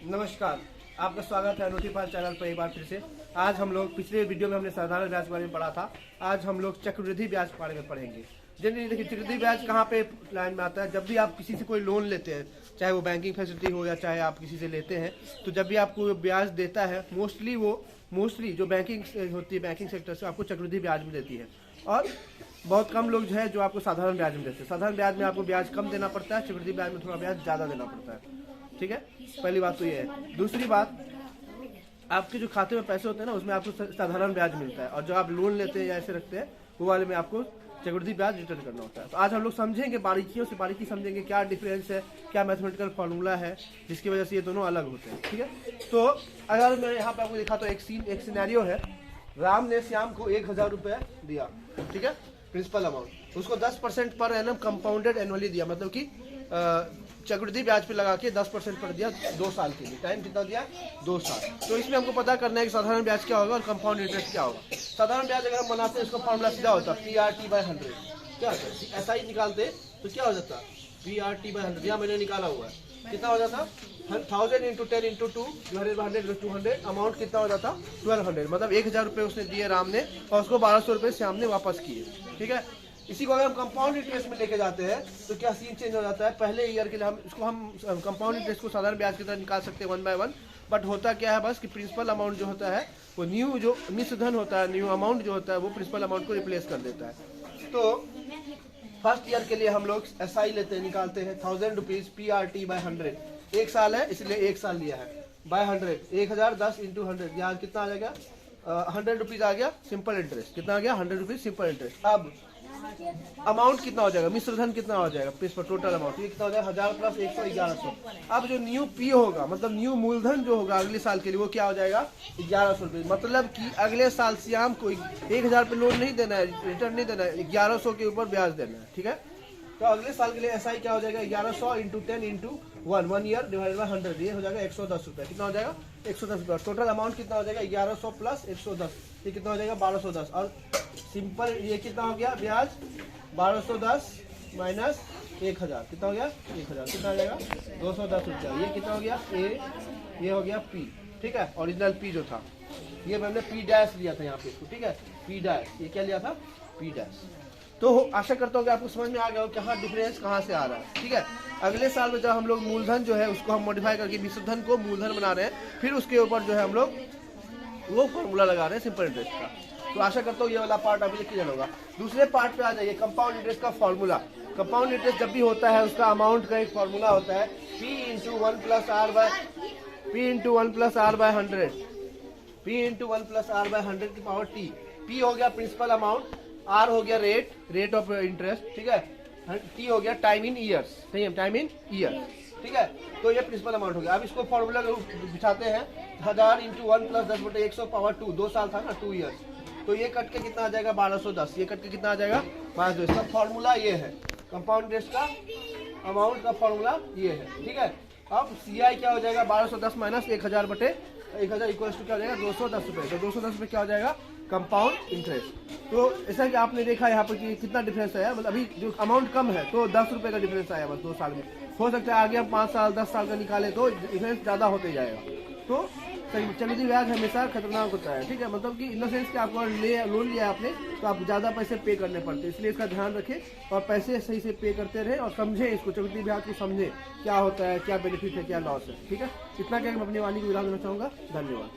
नमस्कार, आपका स्वागत है नोटिफाइड चैनल पर एक बार फिर से। आज हम लोग पिछले वीडियो में हमने साधारण ब्याज के बारे में पढ़ा था। आज हम लोग चक्रवृद्धि ब्याज के बारे में पढ़ेंगे। जनरली देखिए, चक्रवृद्धि ब्याज कहाँ पे लाइन में आता है? जब भी आप किसी से कोई लोन लेते हैं, चाहे वो बैंकिंग फैसिलिटी हो या चाहे आप किसी से लेते हैं, तो जब भी आपको ब्याज देता है मोस्टली जो बैंकिंग होती है, बैंकिंग सेक्टर से आपको चक्रवृद्धि ब्याज में देती है। और बहुत कम लोग जो है जो आपको साधारण ब्याज में देते हैं। साधारण ब्याज में आपको ब्याज कम देना पड़ता है, चक्रवृद्धि ब्याज में थोड़ा ब्याज ज़्यादा देना पड़ता है। ठीक है, पहली बात तो ये है। दूसरी बात, आपके जो खाते में पैसे होते हैं ना, उसमें आपको साधारण ब्याज मिलता है, और जो आप लोन लेते हैं या ऐसे रखते हैं वो वाले में आपको चक्रवृद्धि ब्याज रिटर्न करना होता है। तो आज हम लोग समझेंगे, बारीकी समझेंगे क्या डिफरेंस है, क्या मैथमेटिकल फॉर्मूला है जिसकी वजह से ये दोनों अलग होते हैं। ठीक है, तो अगर मैं यहाँ पे आपको दिखा तो एक सिनेरियो है। राम ने श्याम को 1000 रुपये दिया, ठीक है, प्रिंसिपल अमाउंट। उसको 10% पर एनम कंपाउंडेड एनुअली दिया, मतलब कि चक्रवृद्धि ब्याज पे लगा के 10% पर दिया 2 साल के लिए। टाइम कितना दिया? 2 साल। तो इसमें हमको पता करना है कि साधारण ब्याज क्या होगा और कंपाउंड इंटरेस्ट क्या होगा। साधारण ब्याज अगर हम बनाते हैं, इसका फॉर्मूला सीधा होता है PRT/100। क्या होता है? ऐसा ही निकालते तो क्या हो जाता? PRT/100। यहाँ मैंने निकाला हुआ है, कितना हो जाता? 1000 × 10 × 2 100 200। अमाउंट कितना हो जाता? 1200। मतलब 1000 रुपये उसने दिए राम ने, और उसको 1200 रुपये श्याम ने वापस किए। ठीक है, इसी को अगर हम कंपाउंड इंटरेस्ट में लेके जाते हैं तो क्या सीन चेंज हो जाता है? पहले ईयर के लिए हम कंपाउंड इंटरेस्ट को साधारण ब्याज की तरह निकाल सकते हैं 1 बाय 1। बट होता क्या है बस कि प्रिंसिपल अमाउंट जो होता है वो जो मिश्र धन होता है, न्यू अमाउंट जो होता है वो प्रिंसिपल अमाउंट को रिप्लेस कर देता है। तो फर्स्ट ईयर के लिए हम लोग SI लेते हैं, निकालते हैं 1000 रुपीज PRT/100। 1 साल है इसलिए 1 साल लिया है, बाय 100। 1000 10 × 100, यहाँ कितना आ जाएगा? 100 रुपीज आ गया सिंपल इंटरेस्ट। कितना आ गया? 100 रुपीज सिंपल इंटरेस्ट। अब अमाउंट कितना हो जाएगा? मिश्र धन कितना हो जाएगा? पर टोटल अमाउंट ये कितना हो जाएगा? 1000 + 100 1100। अब जो न्यू P होगा, मतलब न्यू मूलधन जो होगा अगले साल के लिए, वो क्या हो जाएगा? 1100 रुपये। मतलब कि अगले साल श्याम को 1000 पे लोन नहीं देना है, रिटर्न नहीं देना है, 1100 के ऊपर ब्याज देना है। ठीक है, तो अगले साल के लिए SI क्या हो जाएगा? 1100 × 10 × 1 ईयर डिवाइडेड बाय 100, ये हो जाएगा 110 रुपये। कितना हो जाएगा? 110 रुपये। टोटल अमाउंट कितना हो जाएगा? 1100 + 110, ये कितना हो जाएगा? 1210। और सिंपल ये कितना हो गया ब्याज? 1210 - 1000, कितना हो गया? 1000। कितना हो जाएगा? 210 रुपया। ये कितना हो गया? ये हो गया P। ठीक है, ओरिजिनल P जो था, ये मैंने P' लिया था यहाँ पे इसको। ठीक है, P', ये क्या लिया था? P'। तो आशा करता हूँ कि आपको समझ में आ गया हो कि हाँ डिफरेंस कहाँ से आ रहा है। ठीक है, अगले साल में जब हम लोग मूलधन जो है उसको हम मॉडिफाई करके मिश्र धन को मूलधन बना रहे हैं, फिर उसके ऊपर जो है हम लोग वो फॉर्मूला लगा रहे हैं सिंपल इंटरेस्ट का। तो आशा करता हूँ ये वाला पार्ट अभी क्लियर होगा। दूसरे पार्ट पे आ जाइए, कंपाउंड इंटरेस्ट का फॉर्मूला। कंपाउंड इंटरेस्ट जब भी होता है उसका अमाउंट का एक फॉर्मूला होता है P × 1 + R/100। P × 1 + R/100 की पावर T। P हो गया प्रिंसिपल अमाउंट, R हो गया रेट ऑफ इंटरेस्ट। ठीक है, T हो गया टाइम इन ईयर्स। सही है, टाइम इन ईयर। ठीक है, तो ये प्रिंसिपल अमाउंट हो गया। अब इसको फॉर्मूला बिछाते हैं, 1000 × 1 + 10/100 पावर 2। 2 साल था ना, 2 ईयर्स। तो ये कट के कितना आ जाएगा? 1210। ये कट के कितना आ जाएगा? 1210। इसका फॉर्मूला ये है, कंपाउंड इंटरेस्ट का अमाउंट का फॉर्मूला ये है। ठीक है, अब CI क्या हो जाएगा? 1210 - 1000/1000 इक्वल्स टू क्या हो जाएगा? 210 रुपये। तो 210 रुपये क्या हो जाएगा? Compound interest. तो ऐसा कि आपने देखा यहाँ पर कि कितना डिफरेंस आया, मतलब अभी जो अमाउंट कम है तो 10 रुपये का डिफरेंस आया बस 2 साल में। हो सकता है आगे हम 5 साल 10 साल का निकाले तो डिफरेंस ज़्यादा होते जाएगा। तो चक्रवृद्धि ब्याज हमेशा खतरनाक होता है। ठीक है, मतलब कि इन द सेंस कि आपको लोन लिया आपने तो आप ज़्यादा पैसे पे करने पड़ते हैं, इसलिए इसका ध्यान रखें और पैसे सही से पे करते रहे और समझें इसको, चक्रवृद्धि ब्याज को समझें क्या होता है, क्या बेनिफिट है, क्या लॉस है। ठीक है, इतना क्या मैं अपनी वाणी को विराम देना चाहूँगा। धन्यवाद।